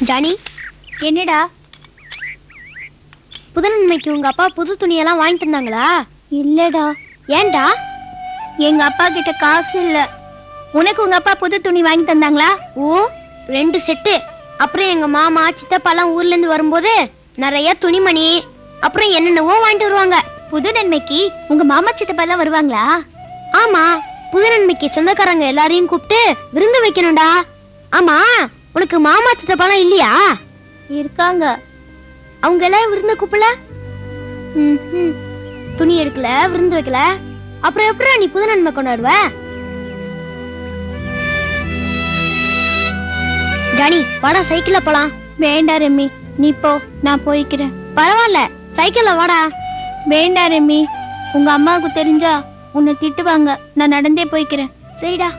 Johnny, என்னடா புதன்மைக்கு உங்க அப்பா புது துணியெல்லாம் வாங்கி தந்தாங்களா? இல்லடா. ஏன்டா? எங்க அப்பா கிட்ட காசு இல்ல. உனக்கு உங்க அப்பா புது துணி வாங்கி தந்தாங்களா? ஓ, 2 செட்டு. அப்புறம் எங்க மாமா சித்தப்பாலாம் ஊர்ல இருந்து வரும்போது நிறைய துணிமணி அப்புறம் என்னென்னவோ வாங்கிட்டு வருவாங்க. புது நன்மைக்கு உங்க மாமா சித்தப்பாலாம் வருவாங்களா? ஆமா, புது நன்மைக்கு சொந்தக்காரங்க எல்லாரையும் கூப்பிட்டு விருந்து வைக்கணும்டா. ஆமா, உனக்கு மாமா சித்தப்பாலாம் இல்லையா? இருக்காங்க. அவங்க எல்லாம் விருந்து கூப்பிடல. துணி எடுக்கல, விருந்து வைக்கல, அப்புறம் எப்படிடா நீ புது நன்மை கொண்டாடுவ? ஜானி, வாடா சைக்கிள்ல போலாம். வேண்டாம் ரெமி, நீ போ, நான் போய்க்கிறேன். பரவாயில்ல, சைக்கிள்ல வாடா. வேண்டாம் ரெமி, உங்க அம்மாவுக்கு தெரிஞ்சா உன்னை திட்டுவாங்க. நான் நடந்தே போய்க்கிறேன். சரிடா.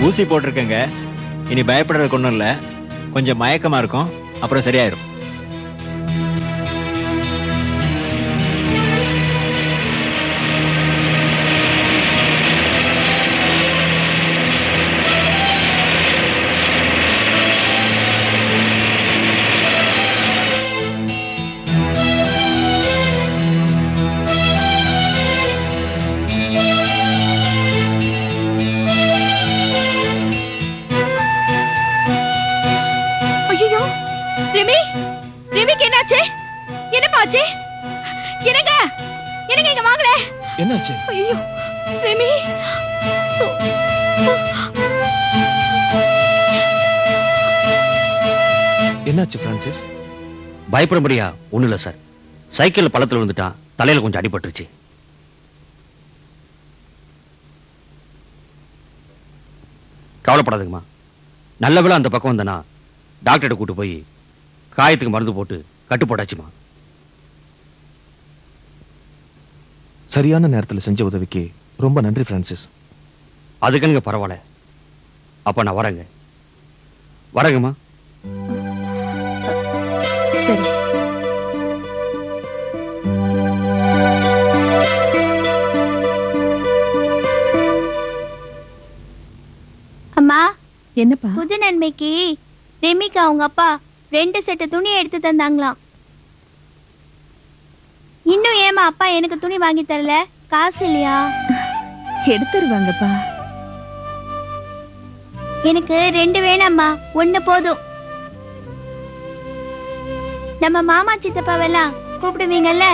ஊசி போட்டிருக்கேங்க. இனி பயப்படுறதுக்கு ஒன்றும் இல்லை. கொஞ்சம் மயக்கமா இருக்கும், அப்புறம் சரியாயிரும். என்னாச்சு? ஐயோ ரெமி, என்னாச்சு பிரான்சிஸ்? பயப்படும்படியா ஒண்ணு இல்ல சார். சைக்கிள் பள்ளத்துல விழுந்துட்டான், தலையில கொஞ்சம் அடிபட்டுருச்சு. கவலைப்படாதுங்கம்மா. நல்ல வேளை அந்த பக்கம் வந்தனா டாக்டர்கிட்ட கூட்டு போய் காயத்துக்கு மருந்து போட்டு கட்டு போட்டாச்சுமா. சரியான நேரத்தில் செஞ்ச உதவிக்கு ரொம்ப நன்றி பிரான்சிஸ். அதுக்குங்க பரவாயில்ல. அப்ப நான் வரேங்க. வரேங்கம்மா. சரி. அம்மா, என்னப்பா? புது நன்மைக்கு ரெமிக்கு அவங்க அப்பா 2 செட்டு துணி எடுத்து தந்தாங்களாம். இன்னும் ஏமா அப்பா எனக்கு துணி வாங்கி தரல? காசு இல்லையா? எடுத்துருவாங்கப்பா. எனக்கு 2 வேணாம்மா, 1 போதும். நம்ம மாமா சித்தப்பாவெல்லாம் கூப்பிடுவீங்கல்ல?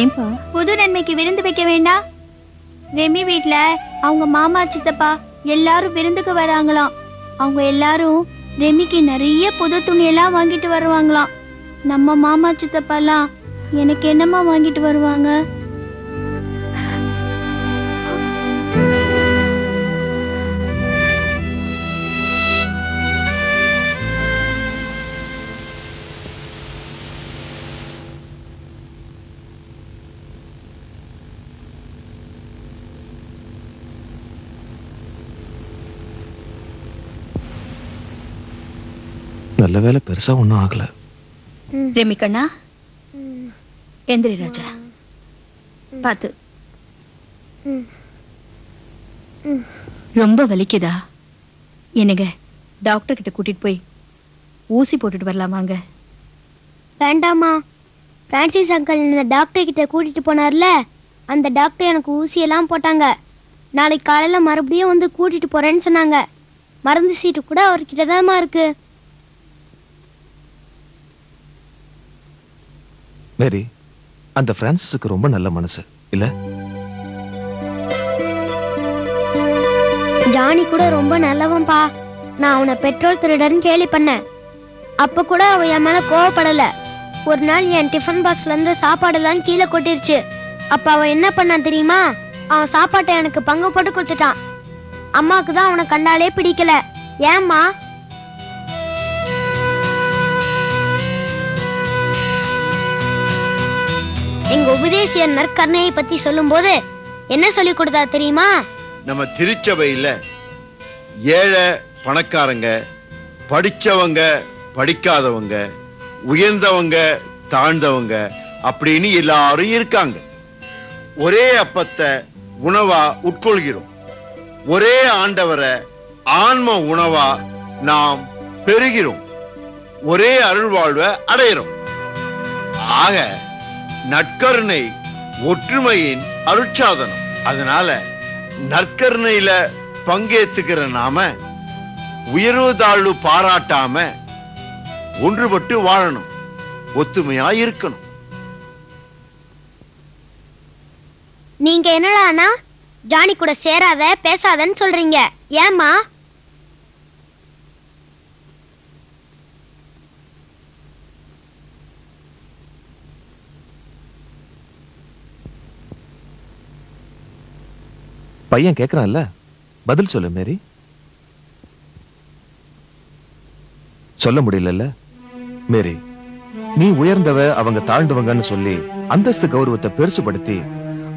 ஏன்பா? புது நன்மைக்கு விருந்து வைக்க வேண்டாம்? ரெமி வீட்ல அவங்க மாமா சித்தப்பா எல்லாரும் விருந்துக்கு வராங்களாம். அவங்க எல்லாரும் ரெமிக்கு நிறைய புது துணியெல்லாம் வாங்கிட்டு வருவாங்களாம். நம்ம மாமா சித்தப்பாலாம் எனக்கு என்னமா வாங்கிட்டு வருவாங்க? நல்ல வேலை பெருசா ஒன்றும் ஆகல. ரெமி கண்ணா, எந்திரி ராஜா. பாத்து. ரொம்ப வலிக்குதா? என்னங்க, டாக்டர் கிட்ட கூட்டிட்டு போய் ஊசி போட்டுட்டு வரலாமாங்க? வேண்டாமா. பிரான்சிஸ் அங்கிள் என்ன டாக்டர் கிட்ட கூட்டிட்டு போனார்ல, அந்த டாக்டர் எனக்கு ஊசியெல்லாம் போட்டாங்க. நாளைக்கு காலையில மறுபடியும் வந்து கூட்டிட்டு போறேன்னு சொன்னாங்க. மருந்து சீட்டு கூட அவர்கிட்ட தான்மா இருக்கு. மேரி, அந்த பிரான்சிஸுக்கு ரொம்ப நல்ல மனசு இல்ல? ஜானி கூட ரொம்ப நல்லவன்பா. நான் அவனை பெட்ரோல் திருடன்னு கேலி பண்ணேன். அப்ப கூட அவ என் மேல கோவப்படல. ஒரு நாள் என் டிஃபன் பாக்ஸ்ல இருந்து சாப்பாடுலாம் கீழே கொட்டிருச்சு. அப்ப அவ என்ன பண்ணான் தெரியுமா? அவன் சாப்பாட்டை எனக்கு பங்கு போட்டு கொடுத்துட்டான். அம்மாக்கு தான் அவனை கண்டாலே பிடிக்கல. ஏம்மா? எங்க உபதேசியர் நற்கருணையை பத்தி சொல்லும் போது என்ன சொல்லி கொடுத்தா தெரியுமா? நம்ம திருச்சபையில ஏழை பணக்காரங்க, படிச்சவங்க படிக்காதவங்க, உயர்ந்தவங்க தாழ்ந்தவங்க அப்படின்னு எல்லாரும் இருக்காங்க. ஒரே அப்பத்தை உணவா உட்கொள்கிறோம். ஒரே ஆண்டவரை ஆன்ம உணவா நாம் பெறுகிறோம். ஒரே அருள்வாழ்வை அடைகிறோம். ஆக நற்கருணை ஒற்றுமையின் அருட்சாதனம். அதனால நற்கருணையில பங்கேற்றுக்கிற நாம உயர்வு தாழ்வு பாராட்டாம ஒன்றுபட்டு வாழணும், ஒத்துமையா இருக்கணும். நீங்க என்னடானா ஜானி கூட சேராத பேசாதன்னு சொல்றீங்க. ஏம்மா? பையன் கேக்குறான்ல, பதில் சொல்லு மேரி. சொல்ல முடியல மேரி. நீ உயர்ந்தவ, அவங்க தாழ்ந்தவங்கன்னு சொல்லி அந்தஸ்து கௌரவத்தை பெருசுபடுத்தி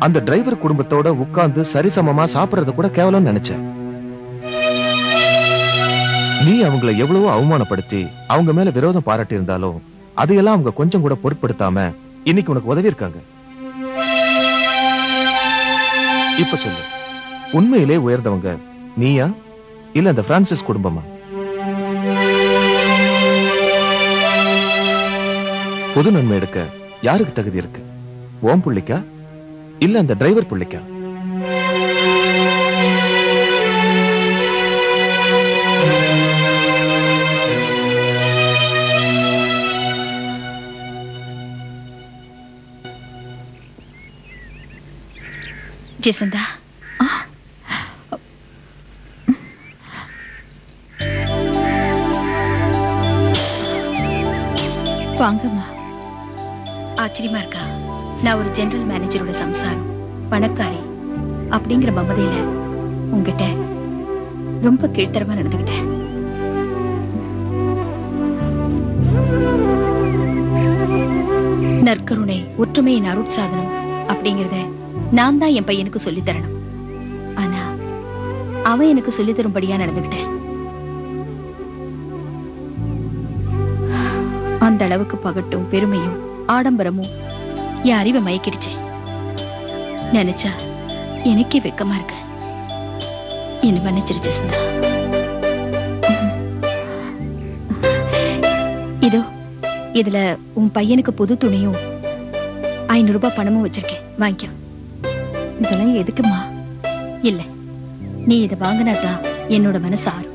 அந்த டிரைவர் குடும்பத்தோட உட்கார்ந்து சரிசமமா சாப்பிடறத கூட கேவலம் நினைச்ச. நீ அவங்கள எவ்வளவோ அவமானப்படுத்தி அவங்க மேல விரோதம் பாராட்டி இருந்தாலும் அதையெல்லாம் அவங்க கொஞ்சம் கூட பொருட்படுத்தாம இன்னைக்கு உனக்கு உதவி இருக்காங்க. இப்ப சொல்லு, உண்மையிலே உயர்ந்தவங்க நீயா இல்ல அந்த பிரான்சிஸ் குடும்பமா? பொது நன்மை எடுக்க யாருக்கு தகுதி இருக்கு? ஓம் புள்ளிக்கா இல்ல அந்த டிரைவர் புள்ளிக்கா? ஜெசந்தா, வாங்கம்மா. ஆச்சரியமா இருக்கா? நான் ஒரு ஜெனரல் மேனேஜரோட சம்சாரம், பணக்காரி அப்படிங்கிற மமதையில உங்ககிட்ட ரொம்ப கீழ்த்தரமா நடந்துகிட்டேன். நற்கருணை ஒற்றுமையின் அருட்சாதனம் அப்படிங்கறத நான் தான் என் பையனுக்கு சொல்லி தரணும். ஆனா அவன் எனக்கு சொல்லி தரும்படியா நடந்துகிட்டேன். அந்த அளவுக்கு பகட்டும் பெருமையும் ஆடம்பரமும் என் அறிவை மயக்கிடுச்சு. நினைச்சா எனக்கே வெக்கமா இருக்கு. என்ன மன்னிச்சிருச்சு சிந்தா. இதோ இதுல உன் பையனுக்கு புது துணியும் 500 ரூபாய் பணமும் வச்சிருக்கேன், வாங்கிக்கோ. இதெல்லாம் எதுக்குமா? இல்ல, நீ இதை வாங்கினாதான் என்னோட மனசு ஆறும்.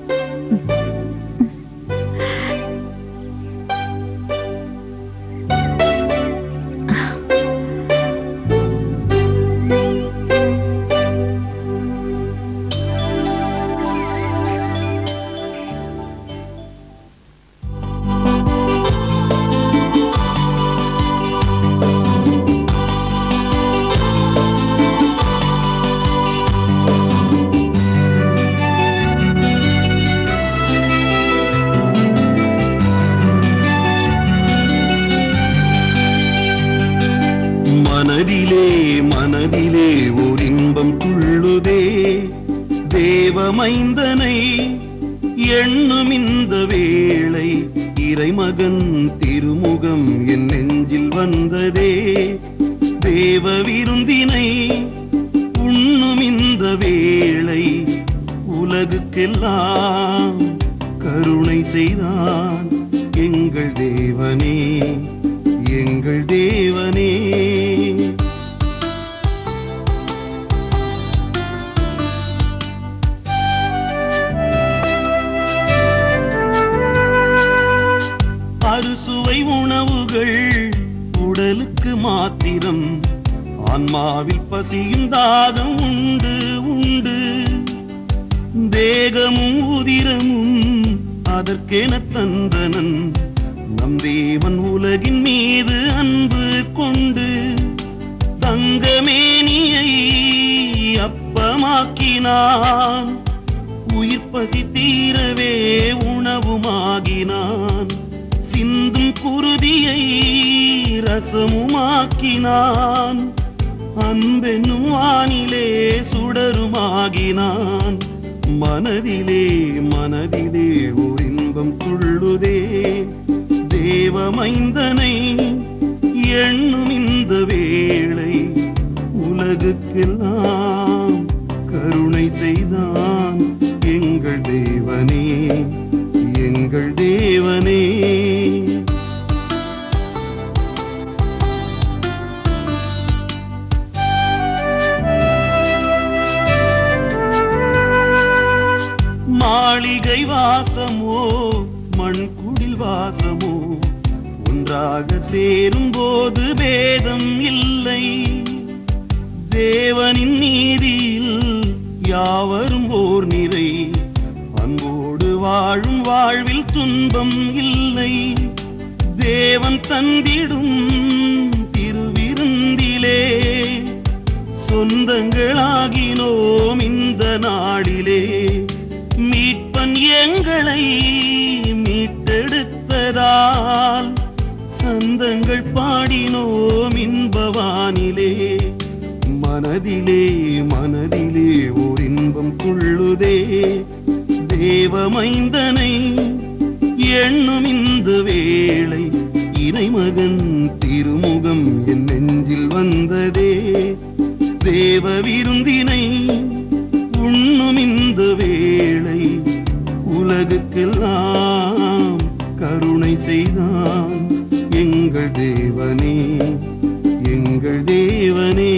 மனதிலே மனதிலே ஓர் இன்பம் துள்ளுதே தேவமைந்தனை எண்ணும் இந்த வேளை இறைமகன் திருமுகம் என் நெஞ்சில் வந்ததே தேவ விருந்தினை உண்ணும் இந்த வேளை உலகுக்கெல்லாம் கருணை செய்தான் எங்கள் தேவனே எங்கள் தேவனே. அறுசுவை உணவுகள் உடலுக்கு மாத்திரம் ஆன்மாவில் பசியும் தாகம் உண்டு உண்டு தேகமும் உதிரமும் அதற்கென தந்தனன் நம் தேவன் உலகின் மீது அன்பு கொண்டு தங்கமேனியை அப்பமாக்கினான் உயிர் பசி தீரவே உணவுமாகினான் சிந்தும் குருதியை ரசமுமாக்கினான் அன்பென்னும் வானிலே சுடருமாகினான் மனதிலே மனதிலே ஓர் இன்பம் துள்ளுதே தேவமைந்தனை எண்ணும் இந்த வேளை உலகுக்கெல்லாம் கருணை செய்தான் எங்கள் தேவனே எங்கள் தேவனே. மாளிகை வாசமோ மண்குடில் வாசமோ ஒன்றாக சேரும் போது பேதம் இல்லை தேவனின் நீதியில் யாவரும் ஓர் நிறை அன்போடு வாழும் வாழ்வில் துன்பம் இல்லை தேவன் தந்திடும் திருவிருந்திலே சொந்தங்களாகினோம் இந்த நாளிலே மீட்பன் எங்களை மீட்டெடுத்ததால் சந்தங்கள் பாடினோம் இன்பவானிலே மனதிலே மனதிலே ஓர் இன்பம் கொள்ளுதே தேவமைந்தனை எண்ணும் இந்த வேளை இறைமகன் திருமுகம் என் நெஞ்சில் வந்ததே தேவ விருந்தினை உண்ணும் இந்த வேளை உலகுக்கெல்லாம் கருணை செய்தான் எங்கள் தேவனே எங்கள் தேவனே.